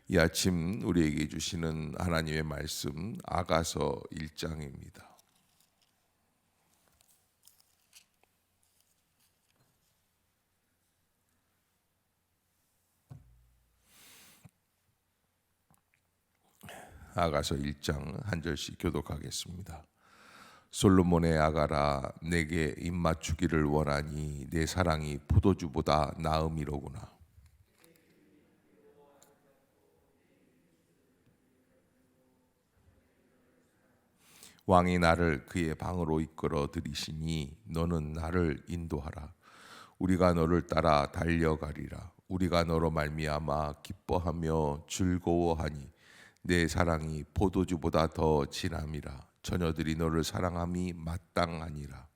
이 아침 우리에게 주시는 하나님의 말씀 아가서 1장입니다. 아가서 1장 한 절씩 교독하겠습니다. 솔로몬의 아가라, 내게 입맞추기를 원하니 내 사랑이 포도주보다 나음이로구나. 왕이 나를 그의 방으로 이끌어 들이시니 너는 나를 인도하라. 우리가 너를 따라 달려가리라. 우리가 너로 말미암아 기뻐하며 즐거워하니 내 사랑이 포도주보다 더 진함이라. 처녀들이 너를 사랑함이 마땅하니라.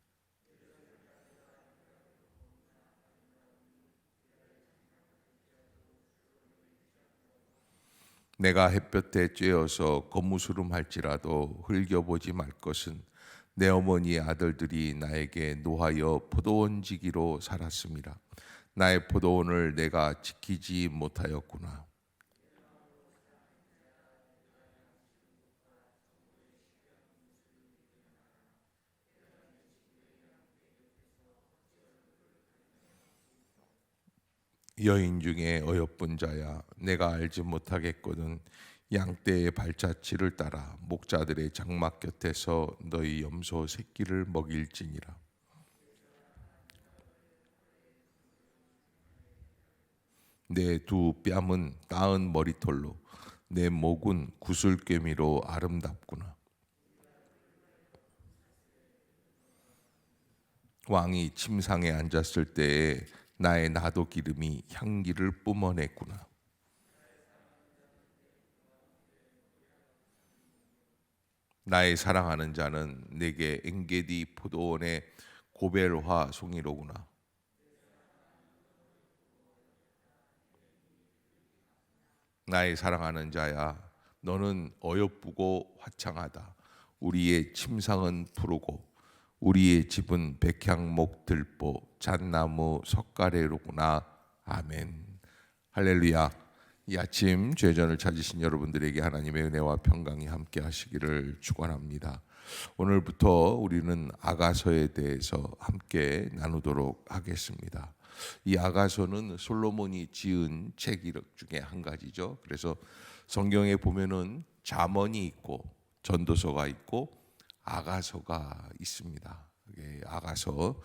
내가 햇볕에 쬐어서 거무스름할지라도 흘겨보지 말 것은 내 어머니의 아들들이 나에게 노하여 포도원지기로 살았음이라. 나의 포도원을 내가 지키지 못하였구나. 여인 중에 어여쁜 자야, 내가 알지 못하겠거든. 양떼의 발자취를 따라 목자들의 장막 곁에서 너희 염소 새끼를 먹일지니라. 내 두 뺨은 따은 머리털로, 내 목은 구슬꿰미로 아름답구나. 왕이 침상에 앉았을 때에 나의 나도 기름이 향기를 뿜어냈구나. 나의 사랑하는 자는 내게 엔게디 포도원의 고벨화 송이로구나. 나의 사랑하는 자야, 너는 어여쁘고 화창하다. 우리의 침상은 푸르고 우리의 집은 백향목 들보 잣나무 석가래로구나. 아멘. 할렐루야. 이 아침 죄전을 찾으신 여러분들에게 하나님의 은혜와 평강이 함께 하시기를 축원합니다. 오늘부터 우리는 아가서에 대해서 함께 나누도록 하겠습니다. 이 아가서는 솔로몬이 지은 책 중에 한 가지죠. 그래서 성경에 보면은 잠언이 있고 전도서가 있고 아가서가 있습니다. 아가서,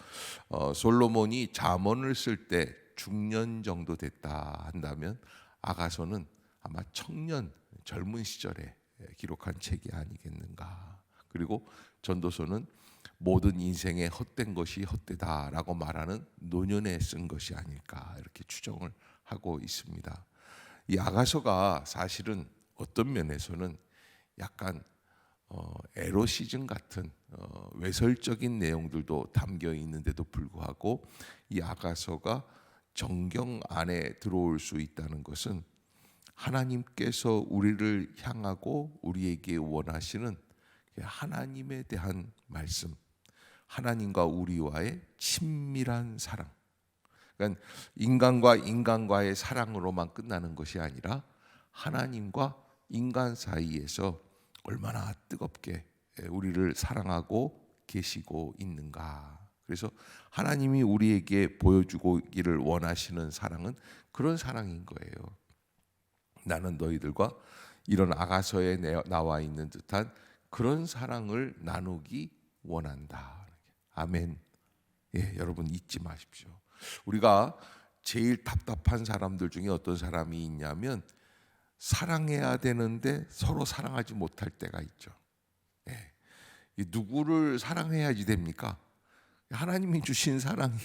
솔로몬이 잠언을 쓸 때 중년 정도 됐다 한다면 아가서는 아마 청년 젊은 시절에 기록한 책이 아니겠는가. 그리고 전도서는 모든 인생의 헛된 것이 헛되다라고 말하는 노년에 쓴 것이 아닐까 이렇게 추정을 하고 있습니다. 이 아가서가 사실은 어떤 면에서는 약간 에로시즘 같은 외설적인 내용들도 담겨 있는데도 불구하고 이 아가서가 정경 안에 들어올 수 있다는 것은 하나님께서 우리를 향하고 우리에게 원하시는 하나님에 대한 말씀, 하나님과 우리와의 친밀한 사랑. 그러니까 인간과 인간과의 사랑으로만 끝나는 것이 아니라 하나님과 인간 사이에서 얼마나 뜨겁게 우리를 사랑하고 계시고 있는가. 그래서 하나님이 우리에게 보여주기를 원하시는 사랑은 그런 사랑인 거예요. 나는 너희들과 이런 아가서에 나와 있는 듯한 그런 사랑을 나누기 원한다. 아멘. 예, 여러분 잊지 마십시오. 우리가 제일 답답한 사람들 중에 어떤 사람이 있냐면 사랑해야 되는데 서로 사랑하지 못할 때가 있죠. 예. 누구를 사랑해야지 됩니까? 하나님이 주신 사랑이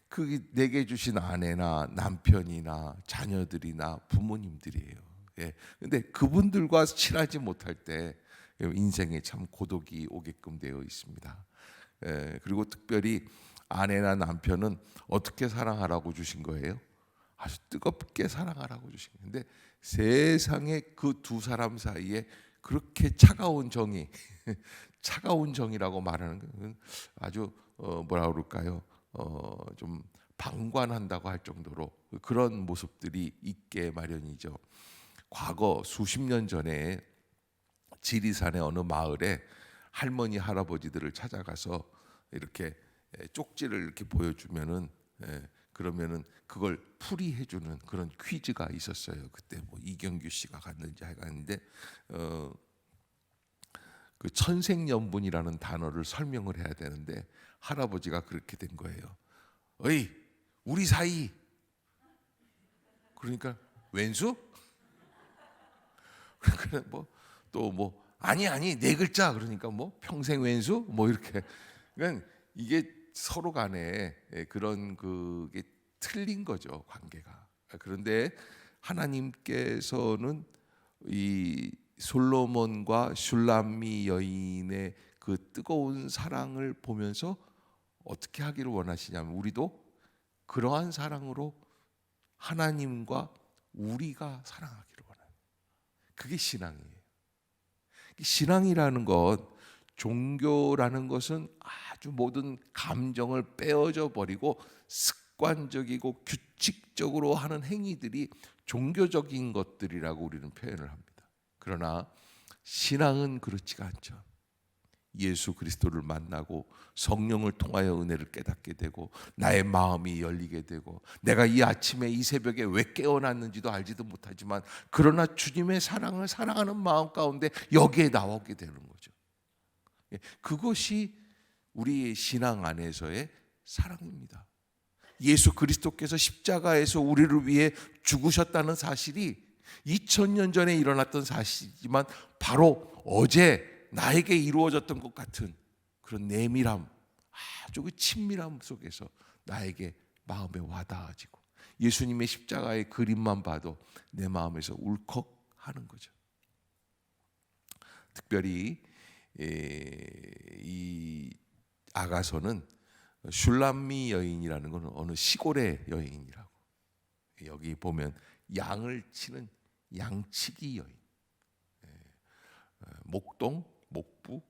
그 내게 주신 아내나 남편이나 자녀들이나 부모님들이에요. 예. 근데 그분들과 친하지 못할 때 인생에 참 고독이 오게끔 되어 있습니다. 예. 그리고 특별히 아내나 남편은 어떻게 사랑하라고 주신 거예요? 아주 뜨겁게 사랑하라고 주신 거예요. 근데 세상에 그 두 사람 사이에 그렇게 차가운 정이 차가운 정이라고 말하는 건 아주 뭐라 그럴까요? 좀 방관한다고 할 정도로 그런 모습들이 있게 마련이죠. 과거 수십 년 전에 지리산의 어느 마을에 할머니 할아버지들을 찾아가서 이렇게 쪽지를 이렇게 보여주면은 그러면은 그걸 풀이해주는 그런 퀴즈가 있었어요. 그때 뭐 이경규 씨가 갔는지 갔는데 그 천생연분이라는 단어를 설명을 해야 되는데 할아버지가 그렇게 된 거예요. 어이 우리 사이. 그러니까 왼수? 그러니까 뭐 또 뭐 아니 네 글자. 그러니까 뭐 평생 왼수 뭐 이렇게. 그러니까 이게 서로 간에 그런 그게 틀린 거죠, 관계가. 그런데 하나님께서는 이 솔로몬과 슐람미 여인의 그 뜨거운 사랑을 보면서 어떻게 하기를 원하시냐면 우리도 그러한 사랑으로 하나님과 우리가 사랑하기를 원해요. 그게 신앙이에요. 신앙이라는 것, 종교라는 것은 아주 모든 감정을 빼어져 버리고 습관적이고 규칙적으로 하는 행위들이 종교적인 것들이라고 우리는 표현을 합니다. 그러나 신앙은 그렇지가 않죠. 예수 그리스도를 만나고 성령을 통하여 은혜를 깨닫게 되고 나의 마음이 열리게 되고 내가 이 아침에 이 새벽에 왜 깨어났는지도 알지도 못하지만 그러나 주님의 사랑을 사랑하는 마음 가운데 여기에 나오게 되는 거죠. 그것이 우리의 신앙 안에서의 사랑입니다. 예수 그리스도께서 십자가에서 우리를 위해 죽으셨다는 사실이 2000년 전에 일어났던 사실이지만 바로 어제 나에게 이루어졌던 것 같은 그런 내밀함, 아주 그 친밀함 속에서 나에게 마음에 와닿아지고 예수님의 십자가의 그림만 봐도 내 마음에서 울컥하는 거죠. 특별히 이 아가서는 슐람미 여인이라는 것은 어느 시골의 여인이라고. 여기 보면 양을 치는 양치기 여인, 목동, 목부,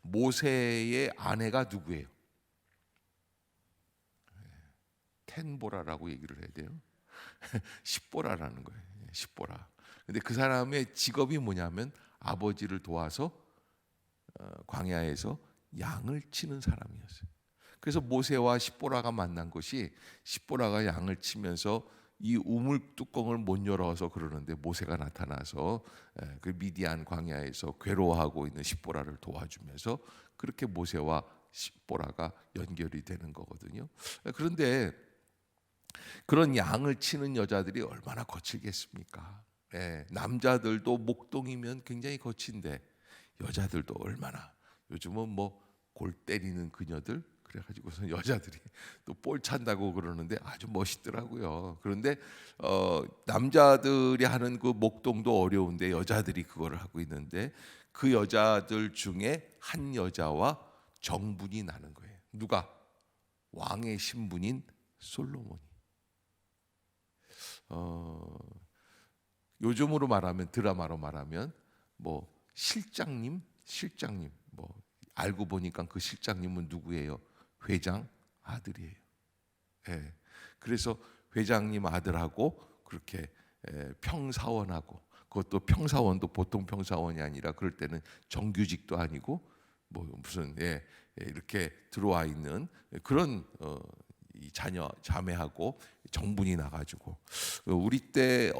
모세의 아내가 누구예요? 텐보라라고 얘기를 해야 돼요. 십보라라는 거예요. 십보라. 근데 그 사람의 직업이 뭐냐면 아버지를 도와서 광야에서 양을 치는 사람이었어요. 그래서 모세와 십보라가 만난 것이 십보라가 양을 치면서 이 우물 뚜껑을 못 열어서 그러는데 모세가 나타나서 그 미디안 광야에서 괴로워하고 있는 십보라를 도와주면서 그렇게 모세와 십보라가 연결이 되는 거거든요. 그런데 그런 양을 치는 여자들이 얼마나 거칠겠습니까? 남자들도 목동이면 굉장히 거친데 여자들도 얼마나, 요즘은 뭐 골 때리는 그녀들 그래가지고서 여자들이 또 볼 찬다고 그러는데 아주 멋있더라고요. 그런데 남자들이 하는 그 목동도 어려운데 여자들이 그거를 하고 있는데 그 여자들 중에 한 여자와 정분이 나는 거예요. 누가? 왕의 신분인 솔로몬이. 요즘으로 말하면, 드라마로 말하면 뭐 실장님 뭐 알고 보니까 그 실장님은 누구예요? 회장 아들이에요. 그래서 회장님 아들하고 그렇게 평사원하고, 그것도 평사원도 보통 평사원이 아니라 그럴 때는 정규직도 아니고 뭐 무슨 이렇게 들어와 있는 그런 이 자매하고 정분이 나가지고, 우리 때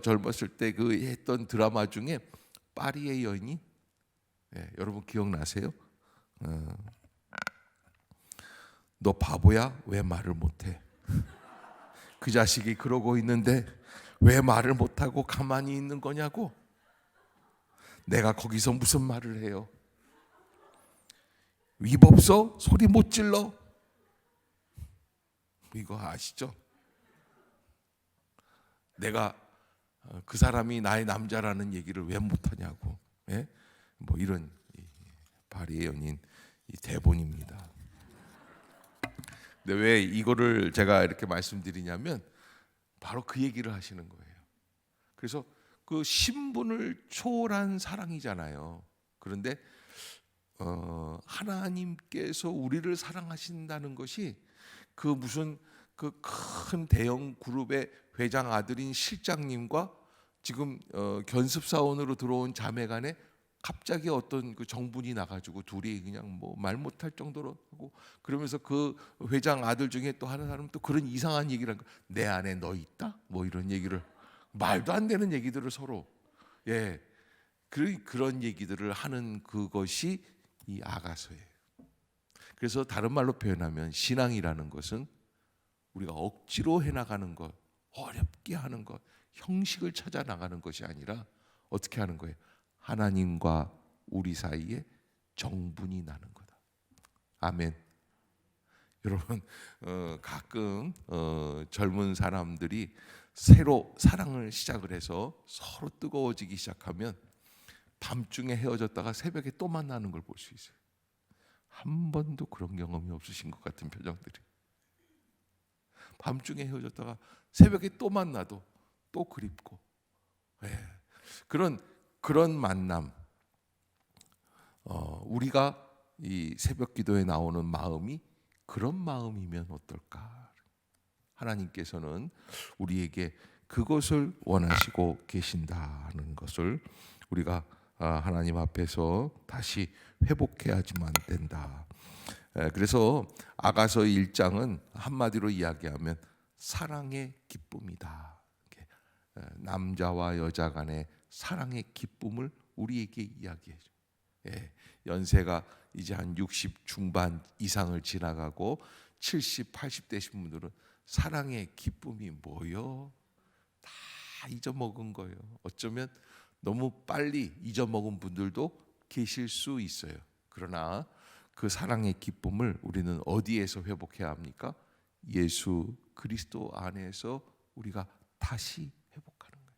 젊었을 때 그 했던 드라마 중에 파리의 여인이, 여러분 기억나세요? 너 바보야? 왜 말을 못해? 그 자식이 그러고 있는데 왜 말을 못하고 가만히 있는 거냐고? 내가 거기서 무슨 말을 해요? 입 없어? 소리 못 질러? 이거 아시죠? 내가 그 사람이 나의 남자라는 얘기를 왜 못하냐고. 뭐 이런 파리의 연인 이 대본입니다. 근데 왜 이거를 제가 이렇게 말씀드리냐면 바로 그 얘기를 하시는 거예요. 그래서 그 신분을 초월한 사랑이잖아요. 그런데 하나님께서 우리를 사랑하신다는 것이 그 무슨 그 큰 대형 그룹의 회장 아들인 실장님과 지금 견습사원으로 들어온 자매간에 갑자기 어떤 그 정분이 나가지고 둘이 그냥 뭐 말 못할 정도로 하고, 그러면서 그 회장 아들 중에 또 하는 사람은 또 그런 이상한 얘기를 한 거야. 내 안에 너 있다? 뭐 이런 얘기를, 말도 안 되는 얘기들을 서로, 예, 그런 얘기들을 하는 그것이 이 아가서예요. 그래서 다른 말로 표현하면 신앙이라는 것은 우리가 억지로 해나가는 것, 어렵게 하는 것, 형식을 찾아 나가는 것이 아니라 어떻게 하는 거예요? 하나님과 우리 사이에 정분이 나는 거다. 아멘. 여러분, 가끔 젊은 사람들이 새로 사랑을 시작을 해서 서로 뜨거워지기 시작하면 밤중에 헤어졌다가 새벽에 또 만나는 걸 볼 수 있어요. 한 번도 그런 경험이 없으신 것 같은 표정들이. 밤중에 헤어졌다가 새벽에 또 만나도 또 그립고, 예. 그런 만남, 우리가 이 새벽 기도에 나오는 마음이 그런 마음이면 어떨까? 하나님께서는 우리에게 그것을 원하시고 계신다는 것을 우리가 하나님 앞에서 다시 회복해야지만 된다. 그래서 아가서 1장은 한마디로 이야기하면 사랑의 기쁨이다. 남자와 여자 간의 사랑의 기쁨을 우리에게 이야기해줘. 연세가 이제 한 60 중반 이상을 지나가고 70, 80 되신 분들은 사랑의 기쁨이 뭐요? 다 잊어먹은 거예요. 어쩌면 너무 빨리 잊어먹은 분들도 계실 수 있어요. 그러나 그 사랑의 기쁨을 우리는 어디에서 회복해야 합니까? 예수 그리스도 안에서 우리가 다시 회복하는 거예요.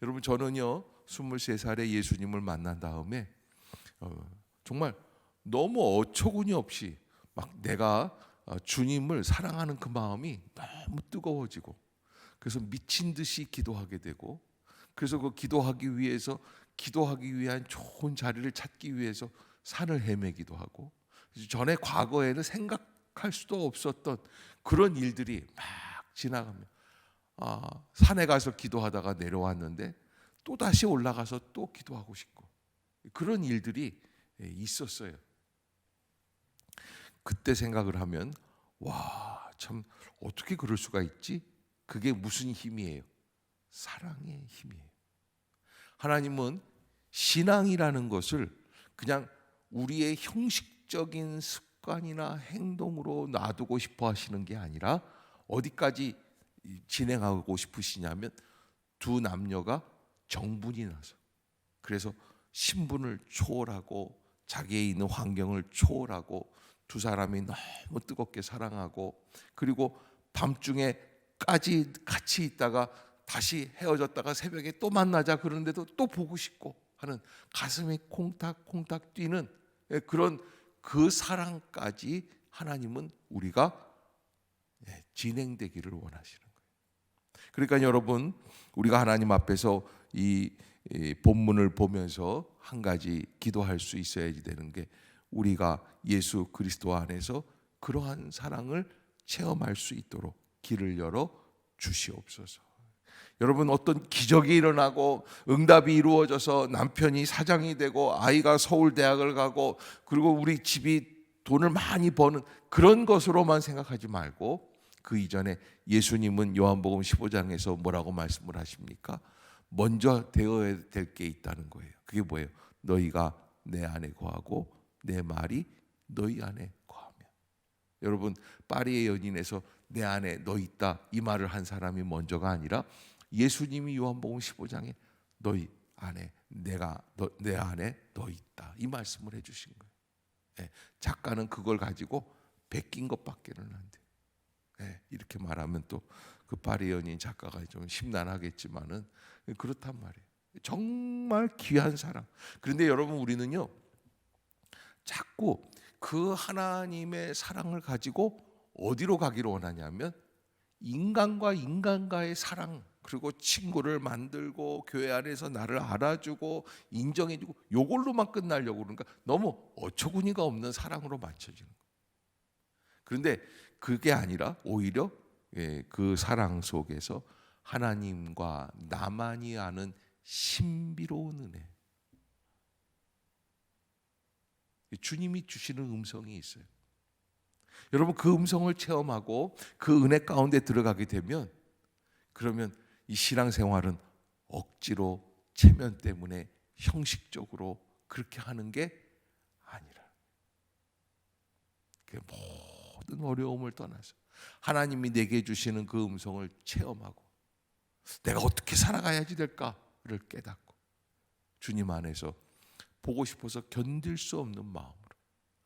여러분, 저는요 23살에 예수님을 만난 다음에 정말 너무 어처구니 없이 막 내가 주님을 사랑하는 그 마음이 너무 뜨거워지고, 그래서 미친 듯이 기도하게 되고, 그래서 그 기도하기 위한 좋은 자리를 찾기 위해서 산을 헤매기도 하고, 전에 과거에는 생각할 수도 없었던 그런 일들이 막 지나가면 산에 가서 기도하다가 내려왔는데 또 다시 올라가서 또 기도하고 싶고, 그런 일들이 있었어요. 그때 생각을 하면 와, 참 어떻게 그럴 수가 있지? 그게 무슨 힘이에요? 사랑의 힘이에요. 하나님은 신앙이라는 것을 그냥 우리의 형식적인 습관이나 행동으로 놔두고 싶어 하시는 게 아니라 어디까지 진행하고 싶으시냐면 두 남녀가 정분이 나서, 그래서 신분을 초월하고 자기에 있는 환경을 초월하고 두 사람이 너무 뜨겁게 사랑하고, 그리고 밤중에까지 같이 있다가 다시 헤어졌다가 새벽에 또 만나자 그러는데도 또 보고 싶고 하는, 가슴이 콩닥콩닥 뛰는 그런 그 사랑까지 하나님은 우리가 진행되기를 원하시는 거예요. 그러니까 여러분, 우리가 하나님 앞에서 이 본문을 보면서 한 가지 기도할 수 있어야지 되는 게, 우리가 예수 그리스도 안에서 그러한 사랑을 체험할 수 있도록 길을 열어 주시옵소서. 여러분, 어떤 기적이 일어나고 응답이 이루어져서 남편이 사장이 되고 아이가 서울대학을 가고 그리고 우리 집이 돈을 많이 버는 그런 것으로만 생각하지 말고, 그 이전에 예수님은 요한복음 15장에서 뭐라고 말씀을 하십니까? 먼저 되어야 될 게 있다는 거예요. 그게 뭐예요? 너희가 내 안에 거하고 내 말이 너희 안에 거하며. 여러분, 파리의 연인에서 내 안에 너 있다 이 말을 한 사람이 먼저가 아니라 예수님이 요한복음 15장에 너희 안에 내 안에 너 있다 이 말씀을 해주신 거예요. 작가는 그걸 가지고 베낀 것밖에는 안 돼. 이렇게 말하면 또 그 파리 연인 작가가 좀 심란하겠지만은 그렇단 말이에요. 정말 귀한 사랑. 그런데 여러분, 우리는요 자꾸 그 하나님의 사랑을 가지고 어디로 가기를 원하냐면 인간과 인간과의 사랑, 그리고 친구를 만들고 교회 안에서 나를 알아주고 인정해주고 요걸로만 끝나려고 그러니까 너무 어처구니가 없는 사랑으로 맞춰지는 거예요. 그런데 그게 아니라 오히려 그 사랑 속에서 하나님과 나만이 아는 신비로운 은혜. 주님이 주시는 음성이 있어요. 여러분, 그 음성을 체험하고 그 은혜 가운데 들어가게 되면, 그러면 이 신앙생활은 억지로 체면 때문에 형식적으로 그렇게 하는 게 아니라, 그 모든 어려움을 떠나서 하나님이 내게 주시는 그 음성을 체험하고 내가 어떻게 살아가야지 될까를 깨닫고 주님 안에서 보고 싶어서 견딜 수 없는 마음으로,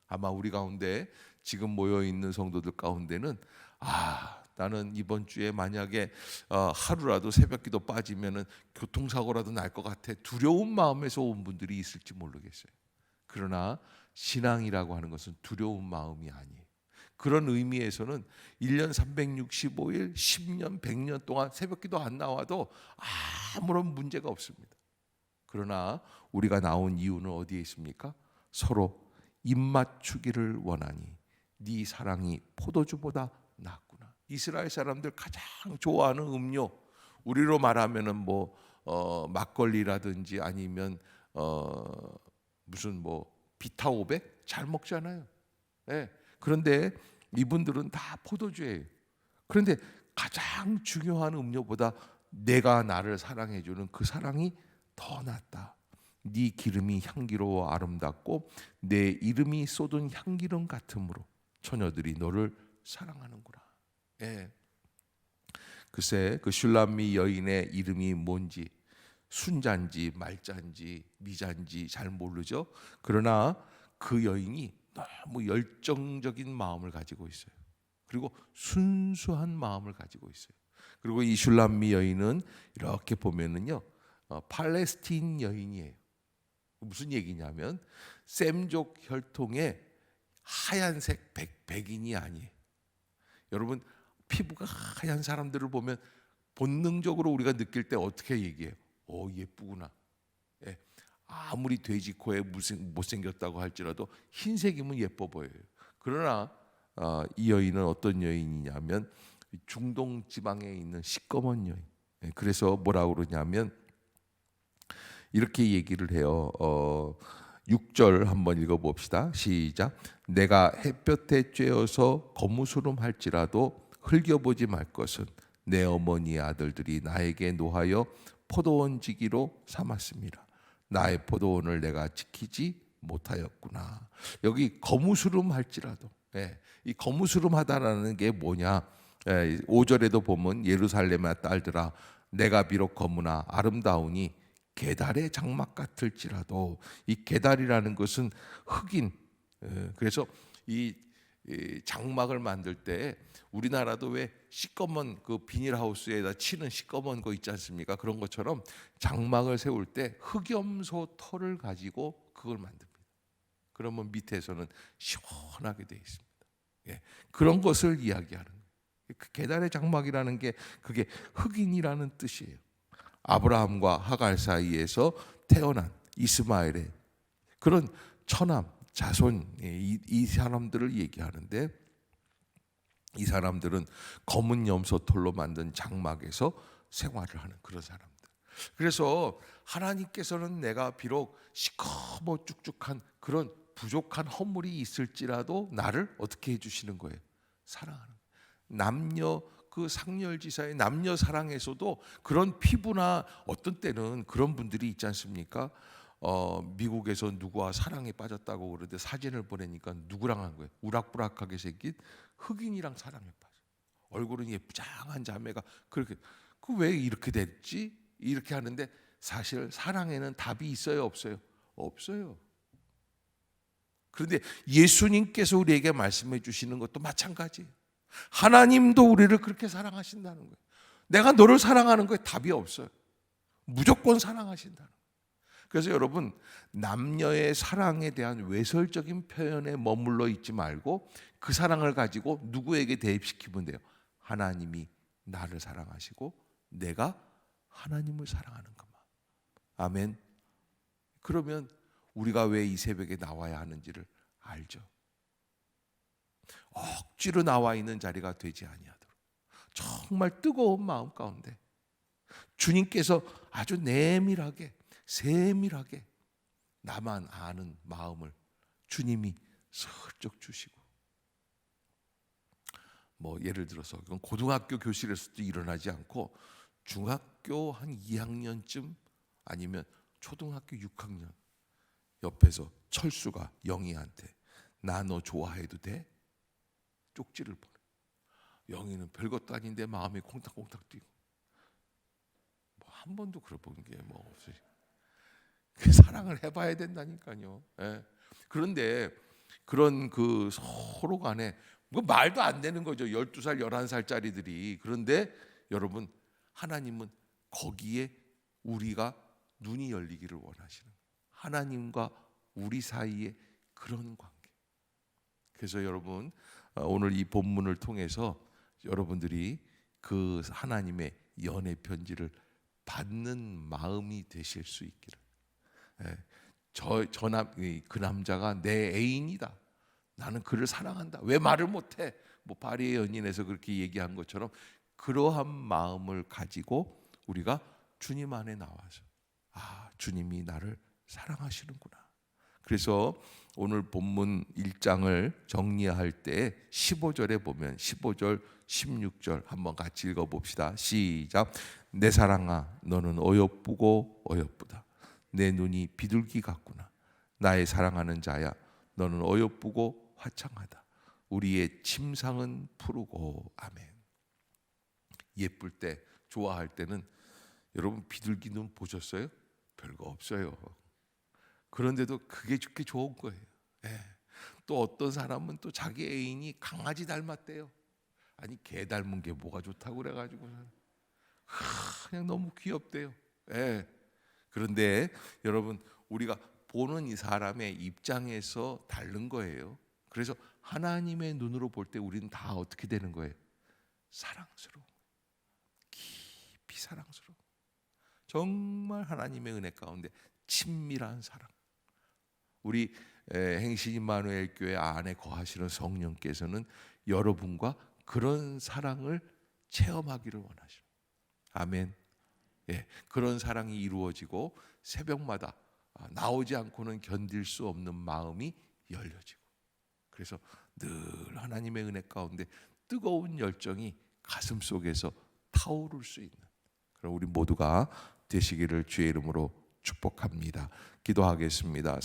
아마 우리 가운데 지금 모여있는 성도들 가운데는 나는 이번 주에 만약에 하루라도 새벽기도 빠지면은 교통사고라도 날 것 같아, 두려운 마음에서 온 분들이 있을지 모르겠어요. 그러나 신앙이라고 하는 것은 두려운 마음이 아니에요. 그런 의미에서는 1년 365일 10년 100년 동안 새벽기도 안 나와도 아무런 문제가 없습니다. 그러나 우리가 나온 이유는 어디에 있습니까? 서로 입맞추기를 원하니 네 사랑이 포도주보다 낫구나. 이스라엘 사람들 가장 좋아하는 음료, 우리로 말하면은 막걸리라든지 아니면 무슨 비타오백 잘 먹잖아요. 네. 그런데 이분들은 다 포도주예요. 그런데 가장 중요한 음료보다 내가 나를 사랑해주는 그 사랑이 더 낫다. 네 기름이 향기로워 아름답고 내 이름이 쏟은 향기름 같으므로 처녀들이 너를 사랑하는구나. 예. 글쎄, 그 슐람미 여인의 이름이 뭔지, 순자인지 말자인지 미자인지 잘 모르죠. 그러나 그 여인이 너무 열정적인 마음을 가지고 있어요. 그리고 순수한 마음을 가지고 있어요. 그리고 이 슐람미 여인은 이렇게 보면은요, 팔레스틴 여인이에요. 무슨 얘기냐면 셈족 혈통의 하얀색 백인이 아니에요. 여러분, 피부가 하얀 사람들을 보면 본능적으로 우리가 느낄 때 어떻게 얘기해요? 예쁘구나. 예. 아무리 돼지 코에 못생겼다고 할지라도 흰색이면 예뻐 보여요. 그러나 이 여인은 어떤 여인이냐면 중동 지방에 있는 시꺼먼 여인. 예. 그래서 뭐라고 그러냐면 이렇게 얘기를 해요. 6절 한번 읽어봅시다. 시작. 내가 햇볕에 쬐어서 거무스름할지라도 흘겨보지 말 것은 내 어머니의 아들들이 나에게 노하여 포도원지기로 삼았습니다. 나의 포도원을 내가 지키지 못하였구나. 여기 거무스름할지라도, 이 거무스름하다라는 게 뭐냐? 5절에도 보면 예루살렘의 딸들아, 내가 비록 거무나 아름다우니 게달의 장막 같을지라도, 이 게달이라는 것은 흑인. 그래서 이 장막을 만들 때 우리나라도 왜 시꺼먼 그 비닐하우스에다 치는 시꺼먼 거 있지 않습니까? 그런 것처럼 장막을 세울 때 흑염소 털을 가지고 그걸 만듭니다. 그러면 밑에서는 시원하게 되어 있습니다. 그런 것을 이야기하는 거예요. 그 게달의 장막이라는 게 그게 흑인이라는 뜻이에요. 아브라함과 하갈 사이에서 태어난 이스마엘의 그런 처남 자손, 이 사람들을 얘기하는데, 이 사람들은 검은 염소털로 만든 장막에서 생활을 하는 그런 사람들. 그래서 하나님께서는 내가 비록 시커멓 쭉쭉한 그런 부족한 허물이 있을지라도 나를 어떻게 해주시는 거예요? 사랑하는 거예요. 남녀 그 상렬지사의 남녀 사랑에서도 그런 피부나 어떤 때는 그런 분들이 있지 않습니까? 미국에서 누구와 사랑에 빠졌다고 그러는데 사진을 보내니까 누구랑 한 거예요? 우락부락하게 생긴 흑인이랑 사랑에 빠져. 얼굴은 예쁘장한 자매가 그렇게, 그 왜 이렇게 됐지? 이렇게 하는데 사실 사랑에는 답이 있어요, 없어요? 없어요. 그런데 예수님께서 우리에게 말씀해 주시는 것도 마찬가지예요. 하나님도 우리를 그렇게 사랑하신다는 거예요. 내가 너를 사랑하는 거에 답이 없어요. 무조건 사랑하신다는 거예요. 그래서 여러분, 남녀의 사랑에 대한 외설적인 표현에 머물러 있지 말고 그 사랑을 가지고 누구에게 대입시키면 돼요? 하나님이 나를 사랑하시고 내가 하나님을 사랑하는 것만. 아멘. 그러면 우리가 왜 이 새벽에 나와야 하는지를 알죠. 억지로 나와 있는 자리가 되지 아니하도록 정말 뜨거운 마음 가운데 주님께서 아주 내밀하게 세밀하게 나만 아는 마음을 주님이 슬쩍 주시고, 뭐 예를 들어서 그건 고등학교 교실에서도 일어나지 않고 중학교 한 2학년쯤 아니면 초등학교 6학년 옆에서 철수가 영희한테 나 너 좋아해도 돼? 쪽지를 보내. 영희는 별것도 아닌데 마음이 콩닥콩닥 뛰고, 뭐 한 번도 그래 본 게 뭐 없어요. 그 사랑을 해봐야 된다니까요. 예. 그런데 그런 그 서로 간에 뭐 말도 안 되는 거죠. 12살, 11살짜리들이. 그런데 여러분, 하나님은 거기에 우리가 눈이 열리기를 원하시는, 하나님과 우리 사이에 그런 관계. 그래서 여러분, 오늘 이 본문을 통해서 여러분들이 그 하나님의 연애 편지를 받는 마음이 되실 수 있기를. 그 남자가 내 애인이다. 나는 그를 사랑한다. 왜 말을 못해? 뭐 바리의 연인에서 그렇게 얘기한 것처럼 그러한 마음을 가지고 우리가 주님 안에 나와서 주님이 나를 사랑하시는구나. 그래서 오늘 본문 1장을 정리할 때 15절에 보면 15절, 16절 한번 같이 읽어봅시다. 시작. 내 사랑아, 너는 어여쁘고 어여쁘다. 내 눈이 비둘기 같구나. 나의 사랑하는 자야, 너는 어여쁘고 화창하다. 우리의 침상은 푸르고. 아멘. 예쁠 때, 좋아할 때는 여러분 비둘기 눈 보셨어요? 별거 없어요. 그런데도 그게 좋게 좋은 거예요. 또 어떤 사람은 또 자기 애인이 강아지 닮았대요. 아니 개 닮은 게 뭐가 좋다고 그래가지고 그냥 너무 귀엽대요. 그런데 여러분, 우리가 보는 이 사람의 입장에서 다른 거예요. 그래서 하나님의 눈으로 볼 때 우리는 다 어떻게 되는 거예요? 사랑스러워, 깊이 사랑스러워. 정말 하나님의 은혜 가운데 친밀한 사랑. 우리 행신 임마누엘 교회 안에 거하시는 성령께서는 여러분과 그런 사랑을 체험하기를 원하시오. 아멘. 그런 사랑이 이루어지고 새벽마다 나오지 않고는 견딜 수 없는 마음이 열려지고, 그래서 늘 하나님의 은혜 가운데 뜨거운 열정이 가슴 속에서 타오를 수 있는 그런 우리 모두가 되시기를 주의 이름으로 축복합니다. 기도하겠습니다.